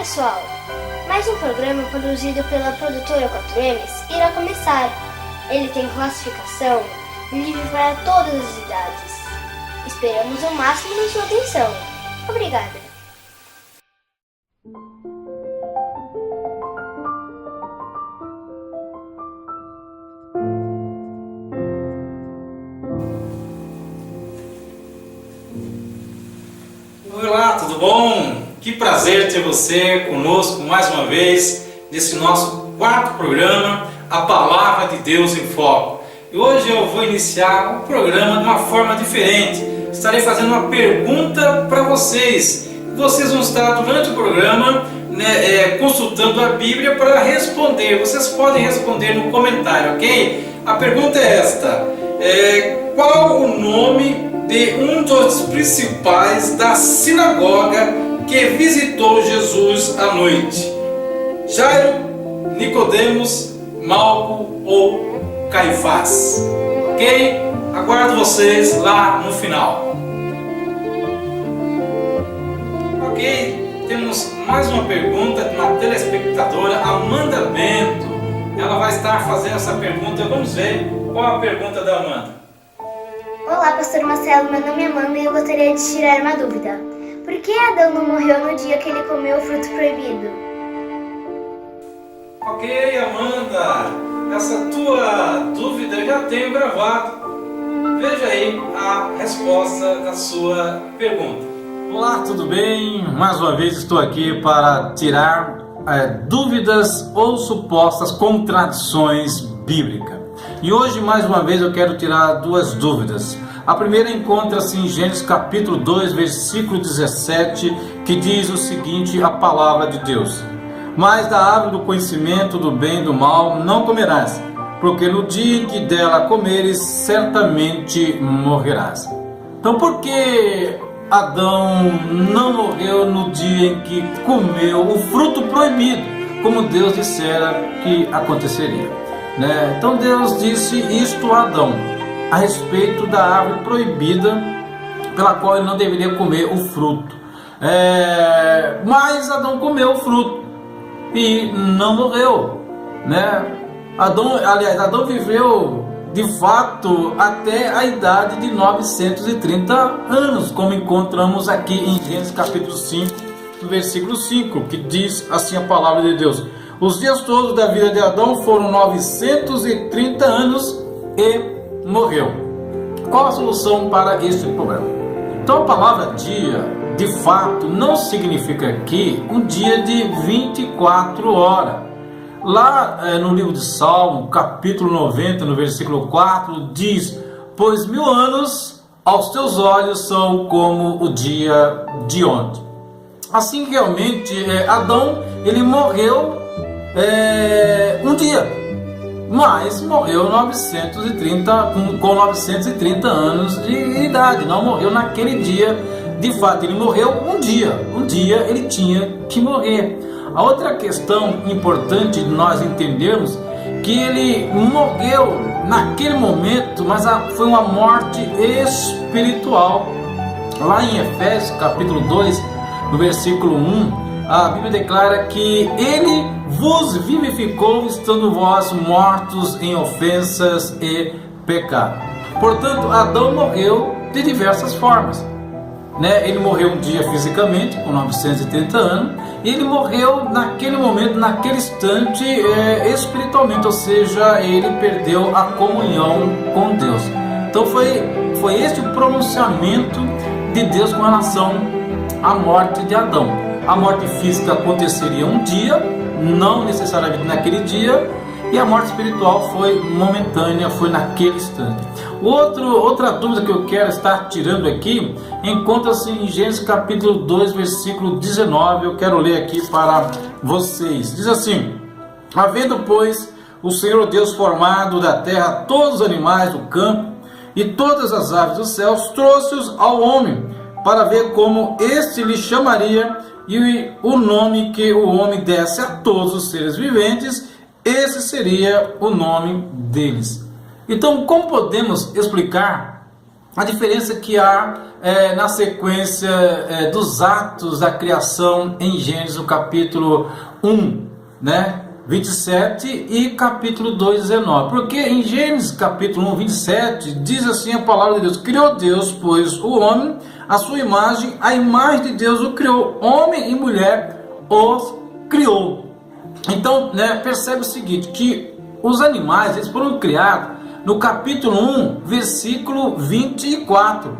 pessoal! Mais um programa produzido pela produtora 4Ms irá começar. Ele tem classificação livre para todas as idades. Esperamos o máximo de sua atenção. Obrigada! Olá, tudo bom? Que prazer ter você conosco mais uma vez nesse nosso quarto programa, A Palavra de Deus em Foco. E hoje eu vou iniciar o programa de uma forma diferente. Estarei fazendo uma pergunta para vocês. Vocês vão estar durante o programa consultando a Bíblia para responder. Vocês podem responder no comentário, ok? A pergunta é esta: qual o nome de um dos principais da sinagoga que visitou Jesus à noite? Jairo, Nicodemos, Malco ou Caifás? Ok? Aguardo vocês lá no final. Ok, temos mais uma pergunta de uma telespectadora, Amanda Bento. Ela vai estar fazendo essa pergunta. Vamos ver qual a pergunta da Amanda. Olá, pastor Marcelo, meu nome é Amanda e eu gostaria de tirar uma dúvida. Por que Adão não morreu no dia que ele comeu o fruto proibido? Ok, Amanda, essa tua dúvida eu já tenho gravado. Veja aí a resposta da sua pergunta. Olá, tudo bem? Mais uma vez estou aqui para tirar dúvidas ou supostas contradições bíblicas. E hoje, mais uma vez, eu quero tirar duas dúvidas. A primeira encontra-se em Gênesis capítulo 2, versículo 17, que diz o seguinte, a palavra de Deus: mas da árvore do conhecimento do bem e do mal não comerás, porque no dia em que dela comeres, certamente morrerás. Então, por que Adão não morreu no dia em que comeu o fruto proibido, como Deus dissera que aconteceria? Então Deus disse isto a Adão a respeito da árvore proibida, pela qual ele não deveria comer o fruto. Mas Adão comeu o fruto e não morreu. Adão viveu de fato até a idade de 930 anos, como encontramos aqui em Gênesis capítulo 5, versículo 5, que diz assim a palavra de Deus: os dias todos da vida de Adão foram 930 anos e morreu. Qual a solução para este problema? Então a palavra dia, de fato, não significa aqui um dia de 24 horas. Lá no livro de Salmo, capítulo 90, no versículo 4, diz: pois 1000 anos aos teus olhos são como o dia de ontem. Assim, realmente, Adão, ele morreu um dia, mas morreu com 930 anos de idade. Não morreu naquele dia, de fato, ele morreu um dia ele tinha que morrer. A outra questão importante de nós entendermos que ele morreu naquele momento, mas foi uma morte espiritual. Lá em Efésios capítulo 2, no versículo 1, a Bíblia declara que ele vos vivificou, estando vós mortos em ofensas e pecado. Portanto, Adão morreu de diversas formas. Ele morreu um dia fisicamente, com 930 anos, e ele morreu naquele momento, naquele instante, espiritualmente, ou seja, ele perdeu a comunhão com Deus. Então foi este o pronunciamento de Deus com relação à morte de Adão. A morte física aconteceria um dia, não necessariamente naquele dia, e a morte espiritual foi momentânea, foi naquele instante. Outra dúvida que eu quero estar tirando aqui encontra-se em Gênesis capítulo 2, versículo 19. Eu quero ler aqui para vocês. Diz assim: havendo, pois, o Senhor Deus formado da terra todos os animais do campo e todas as aves dos céus, trouxe-os ao homem, para ver como este lhe chamaria, e o nome que o homem desse a todos os seres viventes, esse seria o nome deles. Então, como podemos explicar a diferença que há na sequência dos atos da criação em Gênesis, no capítulo 1, né, 27 e capítulo 2, 19. Porque em Gênesis capítulo 1, 27, diz assim a palavra de Deus: criou Deus, pois, o homem, a sua imagem, a imagem de Deus o criou, homem e mulher os criou. Então, né, percebe o seguinte, que os animais, eles foram criados no capítulo 1, versículo 24,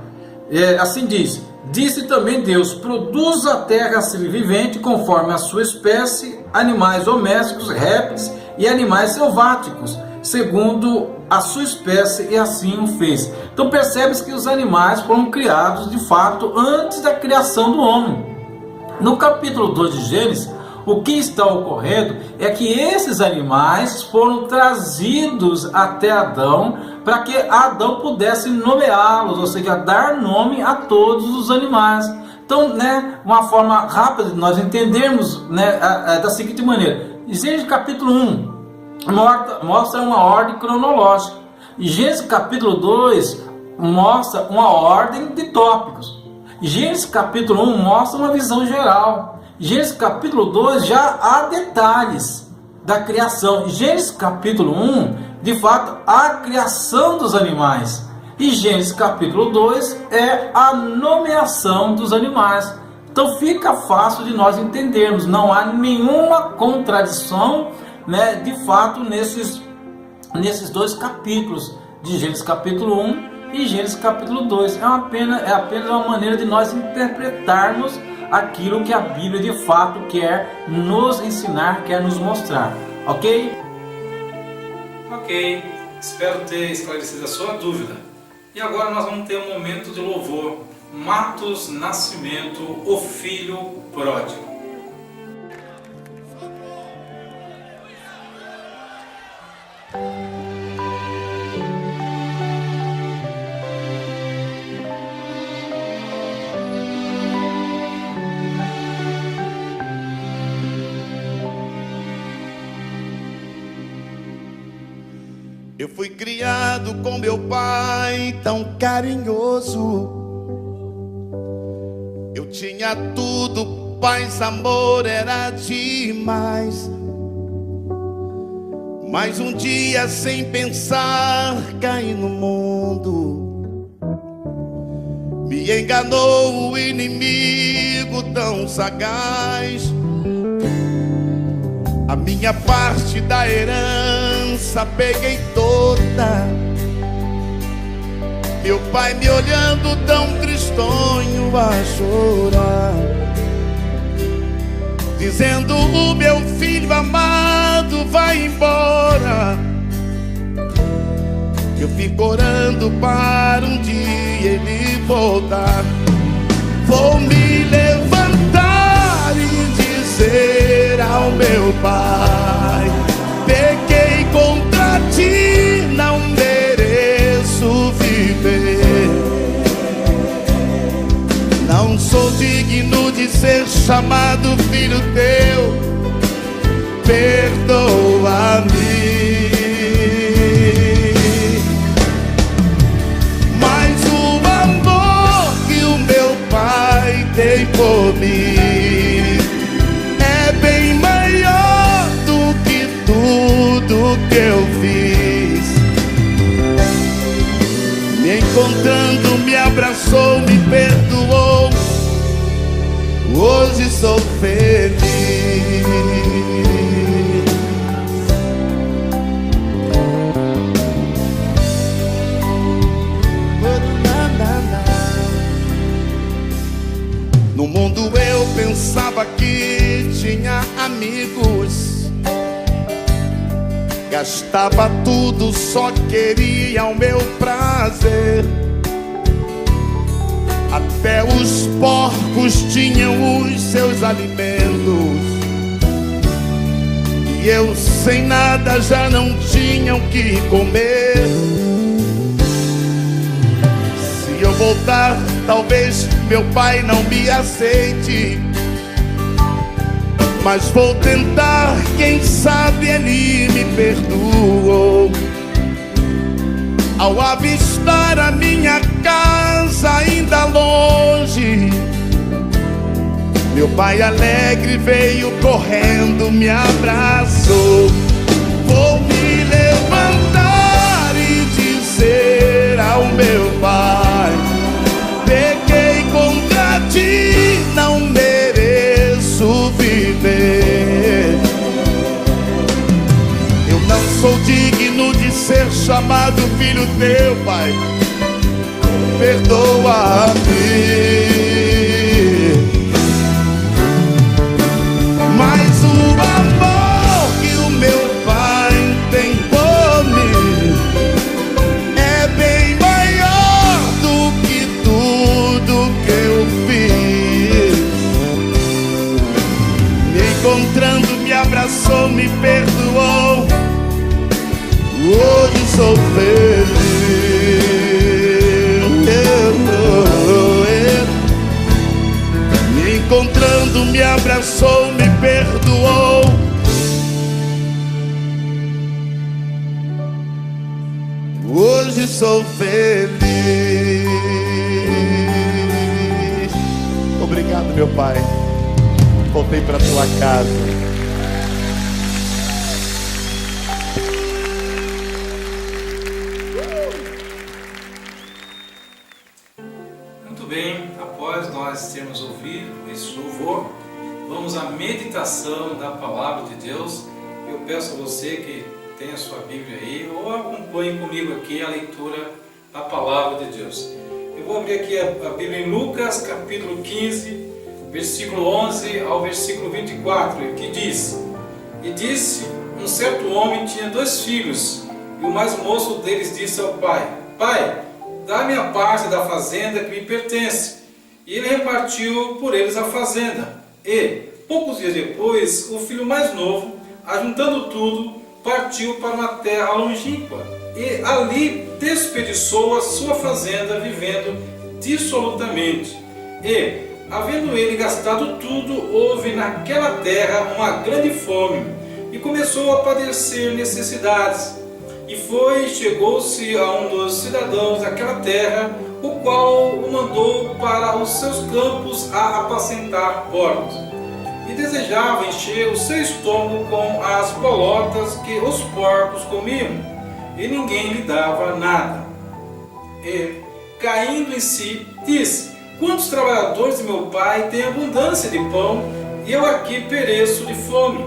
assim diz: disse também Deus, produz a terra ser vivente conforme a sua espécie, animais domésticos, répteis e animais selváticos, segundo a sua espécie, e assim o fez. Então percebe-se que os animais foram criados de fato antes da criação do homem. No capítulo 2 de Gênesis, o que está ocorrendo é que esses animais foram trazidos até Adão para que Adão pudesse nomeá-los, ou seja, dar nome a todos os animais. Então, né, uma forma rápida de nós entendermos, né, da seguinte maneira: Gênesis capítulo 1 mostra uma ordem cronológica, e Gênesis capítulo 2 mostra uma ordem de tópicos. Gênesis capítulo 1 mostra uma visão geral. Gênesis capítulo 2 já há detalhes da criação. Gênesis capítulo 1, de fato, a criação dos animais. E Gênesis capítulo 2 é a nomeação dos animais. Então fica fácil de nós entendermos. Não há nenhuma contradição, né, de fato, nesses dois capítulos de Gênesis capítulo 1 e Gênesis capítulo 2. É apenas uma maneira de nós interpretarmos aquilo que a Bíblia de fato quer nos ensinar, quer nos mostrar. Ok? Ok, espero ter esclarecido a sua dúvida. E agora nós vamos ter um momento de louvor. Matos Nascimento, o filho pródigo. Eu fui criado com meu pai tão carinhoso. Eu tinha tudo, paz, amor, era demais. Mas um dia, sem pensar, caí no mundo. Me enganou o inimigo tão sagaz. A minha parte da herança peguei toda. Meu pai me olhando tão tristonho a chorar, dizendo: o meu filho amado vai embora. Eu fico orando para um dia ele voltar. Vou me levantar e dizer ao meu pai: pequei contra ti, não mereço viver. Não sou digno de ser chamado filho teu, perdoa-me. Mas o amor que o meu pai tem por mim é bem maior do que tudo que eu fiz. Me encontrando, me abraçou, me perdoou. Hoje sou feliz. No mundo eu pensava que tinha amigos, gastava tudo, só queria o meu prazer. Até os porcos tinham os seus alimentos, e eu sem nada já não tinha o que comer. Se eu voltar, talvez meu pai não me aceite, mas vou tentar, quem sabe ele me perdoou. Ao avistar a minha casa ainda longe, meu pai alegre veio correndo, me abraçou. Vou me levantar e dizer ao meu pai: pequei contra ti, não mereço viver. Eu não sou digno de ser chamado filho teu, pai. Perdoa-me. Mas o amor que o meu pai tem por mim é bem maior do que tudo que eu fiz. Me encontrando, me abraçou, me perdoou. Hoje sou feliz. Me encontrando, me abraçou, me perdoou. Hoje sou feliz. Obrigado, meu pai. Voltei para tua casa. Bem, após nós termos ouvido esse louvor, vamos à meditação da Palavra de Deus. Eu peço a você que tenha a sua Bíblia aí, ou acompanhe comigo aqui a leitura da Palavra de Deus. Eu vou abrir aqui a Bíblia em Lucas, capítulo 15, versículo 11 ao versículo 24, que diz: E disse, um certo homem tinha 2 filhos, e o mais moço deles disse ao pai: Pai, dá-me a parte da fazenda que me pertence. E ele repartiu por eles a fazenda. E, poucos dias depois, o filho mais novo, ajuntando tudo, partiu para uma terra longínqua. E ali desperdiçou a sua fazenda, vivendo dissolutamente. E, havendo ele gastado tudo, houve naquela terra uma grande fome, e começou a padecer necessidades. E chegou-se a um dos cidadãos daquela terra, o qual o mandou para os seus campos a apacentar porcos. E desejava encher o seu estômago com as bolotas que os porcos comiam, e ninguém lhe dava nada. E, caindo em si, disse: Quantos trabalhadores de meu pai têm abundância de pão, e eu aqui pereço de fome?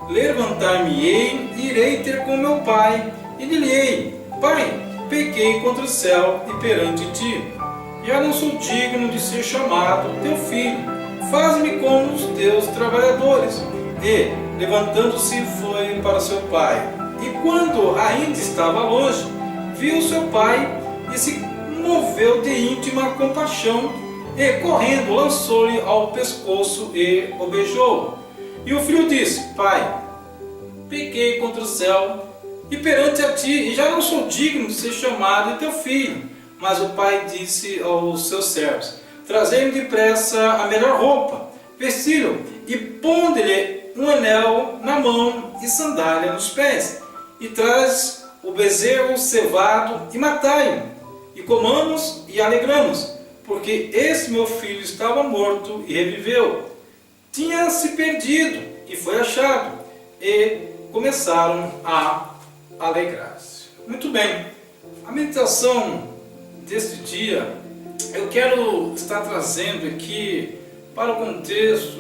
Levantar-me-ei e irei ter com meu pai, e lhe-ei: Pai, pequei contra o céu e perante ti. Já não sou digno de ser chamado teu filho. Faz-me como os teus trabalhadores. E, levantando-se, foi para seu pai. E quando ainda estava longe, viu seu pai e se moveu de íntima compaixão, e, correndo, lançou-lhe ao pescoço e o beijou. E o filho disse: Pai, pequei contra o céu e perante a ti, e já não sou digno de ser chamado teu filho. Mas o pai disse aos seus servos: Trazei-me depressa a melhor roupa, vestir-o, e ponde-lhe um anel na mão e sandália nos pés, e traz o bezerro cevado e matai-o, e comamos e alegramos, porque esse meu filho estava morto e reviveu, tinha se perdido e foi achado, e começaram a alegrar-se. Muito bem, a meditação deste dia eu quero estar trazendo aqui para o contexto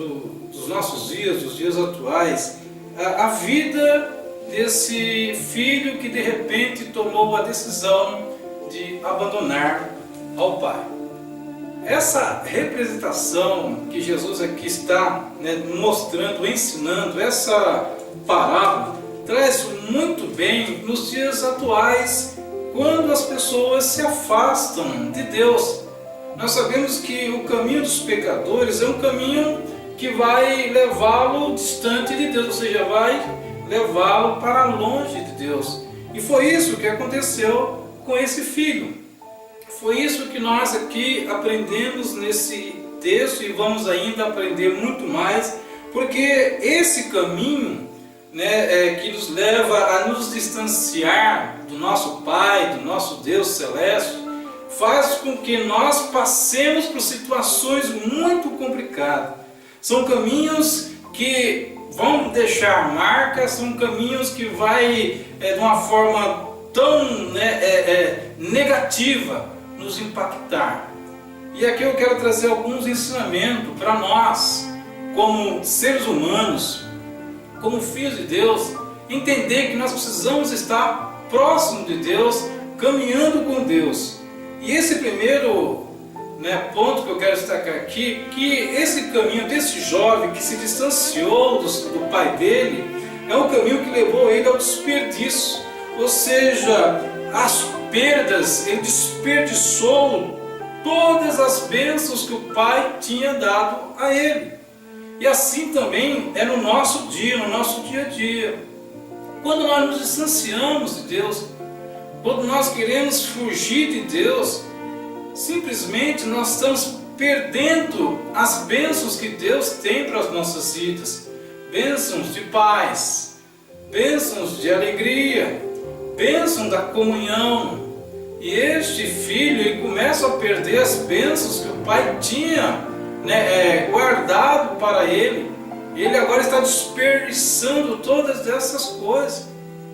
dos nossos dias, dos dias atuais, a vida desse filho que de repente tomou a decisão de abandonar ao pai. Essa representação que Jesus aqui está mostrando, ensinando, essa parábola, traz muito bem nos dias atuais, quando as pessoas se afastam de Deus. Nós sabemos que o caminho dos pecadores é um caminho que vai levá-lo distante de Deus, ou seja, vai levá-lo para longe de Deus. E foi isso que aconteceu com esse filho. Foi isso que nós aqui aprendemos nesse texto, e vamos ainda aprender muito mais, porque esse caminho que nos leva a nos distanciar do nosso Pai, do nosso Deus Celeste, faz com que nós passemos por situações muito complicadas. São caminhos que vão deixar marcas, são caminhos que vai de uma forma tão negativa nos impactar. E aqui eu quero trazer alguns ensinamentos para nós, como seres humanos, como filhos de Deus, entender que nós precisamos estar próximo de Deus, caminhando com Deus. E esse primeiro ponto que eu quero destacar aqui, que esse caminho desse jovem que se distanciou do pai dele, é um caminho que levou ele ao desperdício, ou seja, as perdas. Ele desperdiçou todas as bênçãos que o pai tinha dado a ele. E assim também é no nosso dia a dia. Quando nós nos distanciamos de Deus, quando nós queremos fugir de Deus, simplesmente nós estamos perdendo as bênçãos que Deus tem para as nossas vidas. Bênçãos de paz, bênçãos de alegria, bênção da comunhão. E este filho, ele começa a perder as bênçãos que o pai tinha guardado para ele. Ele agora está desperdiçando todas essas coisas.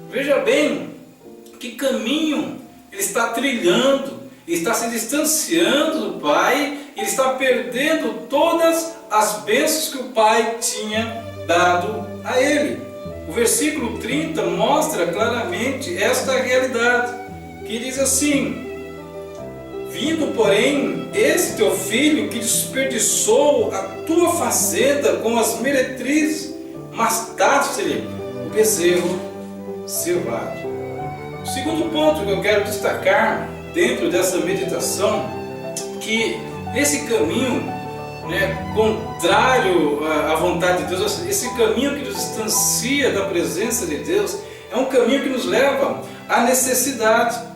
Veja bem que caminho ele está trilhando. Ele está se distanciando do pai. Ele está perdendo todas as bênçãos que o pai tinha dado a ele. O versículo 30 mostra claramente esta realidade, que diz assim: vindo, porém, esse teu filho que desperdiçou a tua fazenda com as meretrizes, mataste-lhe o bezerro cevado. O segundo ponto que eu quero destacar dentro dessa meditação, que esse caminho contrário à vontade de Deus, esse caminho que nos distancia da presença de Deus, é um caminho que nos leva à necessidade.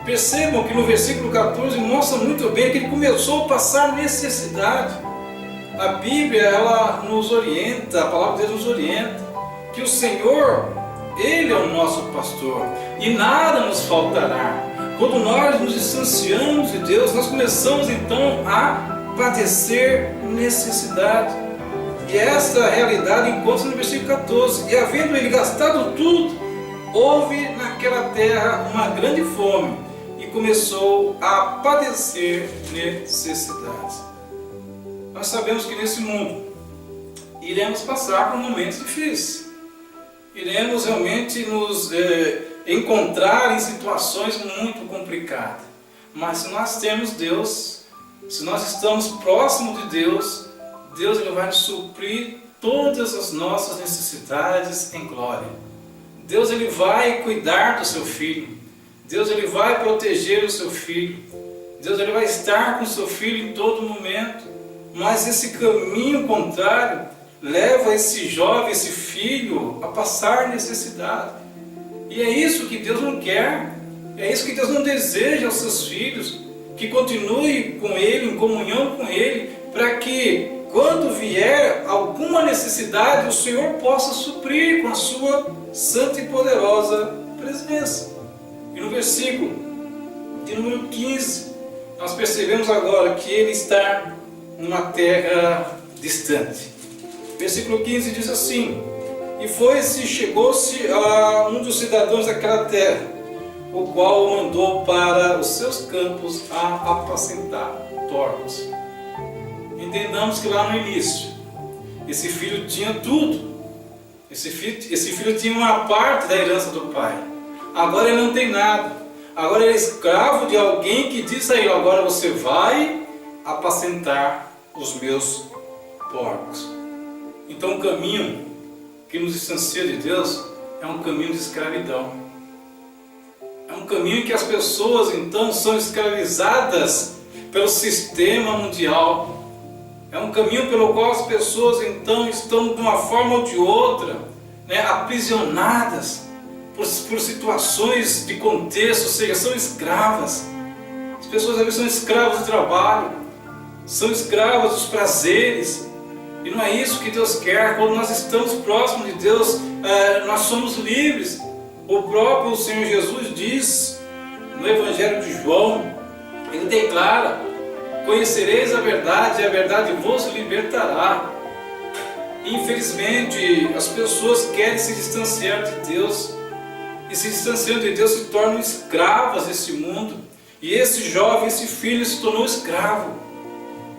Percebam que no versículo 14 mostra muito bem que ele começou a passar necessidade. A Bíblia, ela nos orienta, a palavra de Deus nos orienta, que o Senhor, Ele é o nosso pastor e nada nos faltará. Quando nós nos distanciamos de Deus, nós começamos então a padecer necessidade. E esta realidade encontra-se no versículo 14. E havendo ele gastado tudo, houve naquela terra uma grande fome, e começou a padecer necessidades. Nós sabemos que nesse mundo iremos passar por momentos difíceis. Iremos realmente nos encontrar em situações muito complicadas. Mas se nós temos Deus, se nós estamos próximos de Deus, Deus ele vai nos suprir todas as nossas necessidades em glória. Deus ele vai cuidar do seu filho. Deus ele vai proteger o seu filho. Deus ele vai estar com o seu filho em todo momento. Mas esse caminho contrário leva esse jovem, esse filho, a passar necessidade. E é isso que Deus não quer. É isso que Deus não deseja aos seus filhos. Que continue com Ele, em comunhão com Ele, para que quando vier alguma necessidade, o Senhor possa suprir com a sua santa e poderosa presença. E no versículo de número 15, nós percebemos agora que ele está numa terra distante. Versículo 15 diz assim: e chegou-se a um dos cidadãos daquela terra, o qual o mandou para os seus campos a apacentar porcos. Entendamos que lá no início, esse filho tinha tudo. Esse filho tinha uma parte da herança do pai. Agora ele não tem nada. Agora ele é escravo de alguém que diz a ele: agora você vai apacentar os meus porcos. Então o caminho que nos distancia de Deus é um caminho de escravidão. É um caminho em que as pessoas então são escravizadas pelo sistema mundial. É um caminho pelo qual as pessoas então estão de uma forma ou de outra aprisionadas por situações de contexto, ou seja, são escravas. As pessoas às vezes são escravas do trabalho, são escravas dos prazeres. E não é isso que Deus quer. Quando nós estamos próximos de Deus, nós somos livres. O próprio Senhor Jesus diz no Evangelho de João, Ele declara: conhecereis a verdade e a verdade vos libertará. Infelizmente, as pessoas querem se distanciar de Deus, e se distanciando de Deus se tornam escravas desse mundo. E esse jovem, esse filho, se tornou escravo.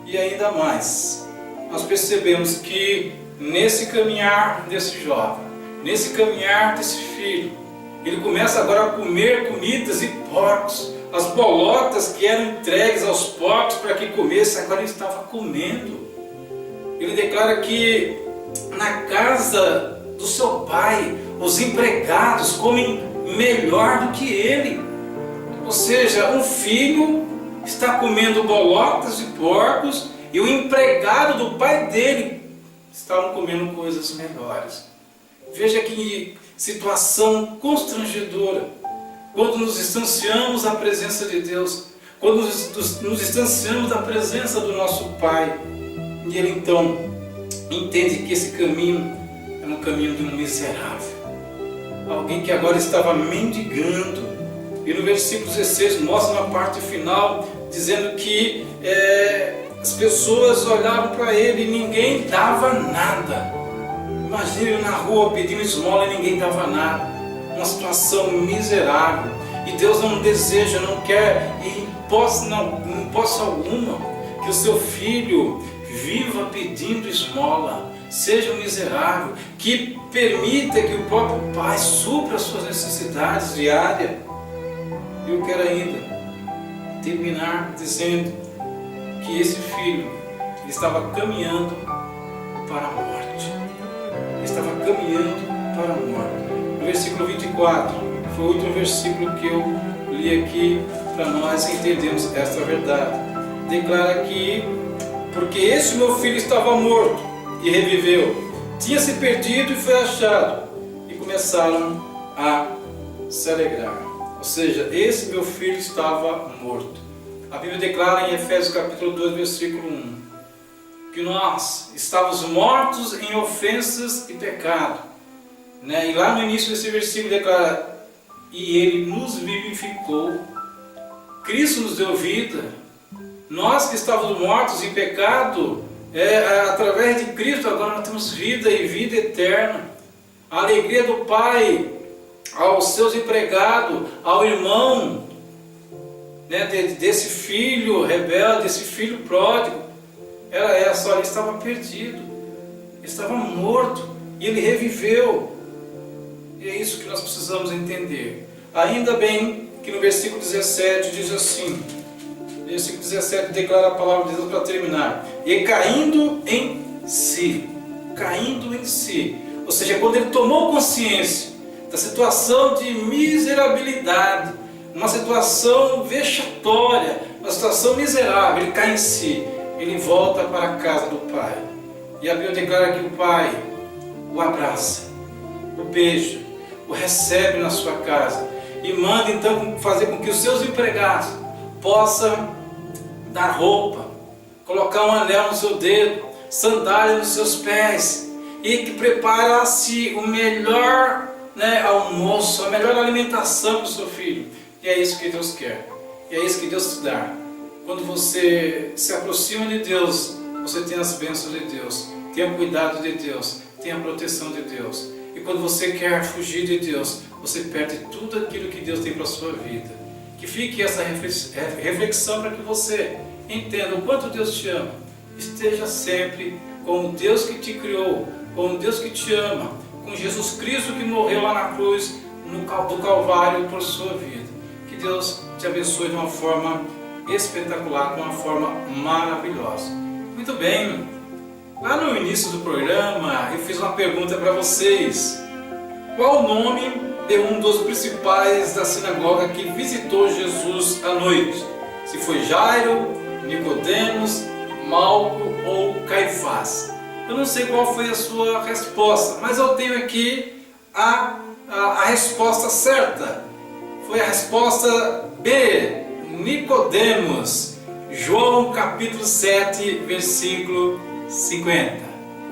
E ainda mais, nós percebemos que nesse caminhar desse jovem, nesse caminhar desse filho, ele começa agora a comer comidas de porcos. As bolotas que eram entregues aos porcos para que comesse, agora ele estava comendo. Ele declara que na casa do seu pai, os empregados comem melhor do que ele. Ou seja, um filho está comendo bolotas de porcos e o empregado do pai dele estavam comendo coisas melhores. Veja que situação constrangedora quando nos distanciamos da presença de Deus, quando nos distanciamos da presença do nosso Pai. E ele então entende que esse caminho era um caminho de um miserável, alguém que agora estava mendigando. E no versículo 16 mostra na parte final, dizendo que as pessoas olhavam para ele e ninguém dava nada. Imagine ele na rua pedindo esmola e ninguém dava nada. Uma situação miserável. E Deus não deseja, não quer, em hipótese alguma, que o seu filho viva pedindo esmola, seja um miserável, que permita que o próprio Pai supra as suas necessidades diárias. E eu quero ainda terminar dizendo que esse filho ele estava caminhando para a morte. Ele estava caminhando para a morte. No versículo 24, foi o último versículo que eu li aqui para nós entendermos esta verdade. Declara que, porque este meu filho estava morto e reviveu, tinha se perdido e foi achado, e começaram a se alegrar. Ou seja, esse meu filho estava morto. A Bíblia declara em Efésios capítulo 2, versículo 1, que nós estávamos mortos em ofensas e pecado. E lá no início desse versículo declara: e Ele nos vivificou. Cristo nos deu vida. Nós que estávamos mortos em pecado, através de Cristo agora nós temos vida e vida eterna. A alegria do Pai aos seus empregados, ao irmão desse filho rebelde, desse filho pródigo, era essa: ele estava perdido, ele estava morto e ele reviveu. E é isso que nós precisamos entender. Ainda bem que no versículo 17 diz assim, versículo 17 declara a palavra de Deus para terminar: e caindo em si, ou seja, quando ele tomou consciência da situação de miserabilidade, uma situação vexatória, uma situação miserável, ele cai em si, ele volta para a casa do Pai. E a Bíblia declara que o Pai o abraça, o beija, o recebe na sua casa e manda então fazer com que os seus empregados possam dar roupa, colocar um anel no seu dedo, sandália nos seus pés, e que preparasse o melhor almoço, a melhor alimentação para o seu filho. E é isso que Deus quer, e é isso que Deus te dá. Quando você se aproxima de Deus, você tem as bênçãos de Deus, tem o cuidado de Deus, tem a proteção de Deus. E quando você quer fugir de Deus, você perde tudo aquilo que Deus tem para a sua vida. Que fique essa reflexão para que você entenda o quanto Deus te ama. Esteja sempre com o Deus que te criou, com o Deus que te ama, com Jesus Cristo que morreu lá na cruz do Calvário por sua vida. Que Deus te abençoe de uma forma espetacular, de uma forma maravilhosa. Muito bem, lá no início do programa eu fiz uma pergunta para vocês: qual o nome de um dos principais da sinagoga que visitou Jesus à noite? Se foi Jairo, Nicodemos, Malco ou Caifás? Eu não sei qual foi a sua resposta, mas eu tenho aqui a resposta certa. Foi a resposta B, Nicodemos. João capítulo 7, versículo 50.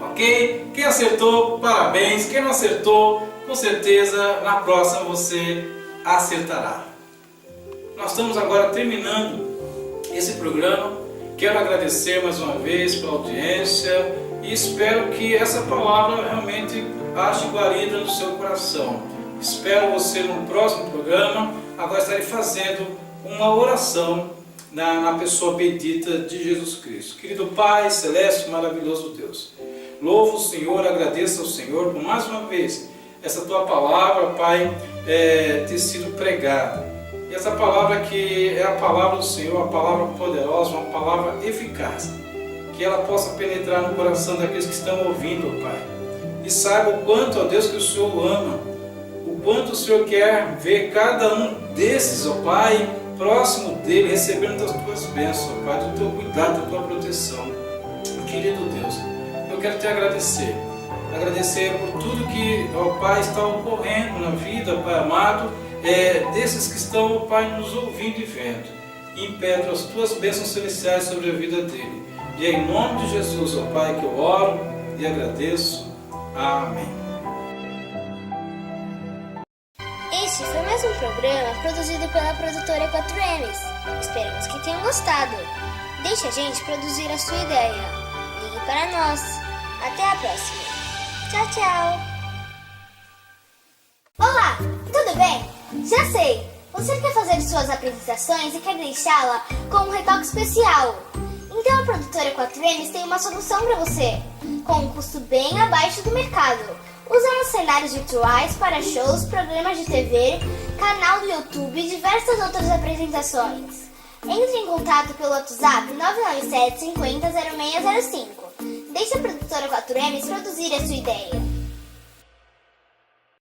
Ok? Quem acertou, parabéns. Quem não acertou, com certeza na próxima você acertará. Nós estamos agora terminando esse programa. Quero agradecer mais uma vez pela audiência e espero que essa palavra realmente ache guarida no seu coração. Espero você no próximo programa. Agora estarei fazendo uma oração na pessoa bendita de Jesus Cristo. Querido Pai Celeste, maravilhoso Deus, louvo o Senhor, agradeço ao Senhor por mais uma vez essa Tua palavra, Pai, ter sido pregada. E essa palavra que é a palavra do Senhor, a palavra poderosa, uma palavra eficaz, que ela possa penetrar no coração daqueles que estão ouvindo, Pai. E saiba o quanto, ó Deus, que o Senhor o ama, o quanto o Senhor quer ver cada um desses, ó Pai, próximo dele, recebendo das Tuas bênçãos, ó Pai, do Teu cuidado, da Tua proteção. Querido Deus, eu quero te agradecer por tudo que, ó Pai, está ocorrendo na vida, Pai amado, desses que estão, ó Pai, nos ouvindo e vendo. E impedro as Tuas bênçãos celestiais sobre a vida dele. E é em nome de Jesus, ó Pai, que eu oro e agradeço. Amém. Este foi mais um programa produzido pela produtora 4Ms. Esperamos que tenham gostado. Deixe a gente produzir a sua ideia. Ligue para nós. Até a próxima. Tchau, tchau. Olá, tudo bem? Já sei, você quer fazer suas apresentações e quer deixá-la com um retoque especial. Então a produtora 4Ms tem uma solução para você, com um custo bem abaixo do mercado. Usamos cenários virtuais para shows, programas de TV, canal do YouTube e diversas outras apresentações. Entre em contato pelo WhatsApp 997 50 0605. Deixe a produtora 4Ms produzir a sua ideia.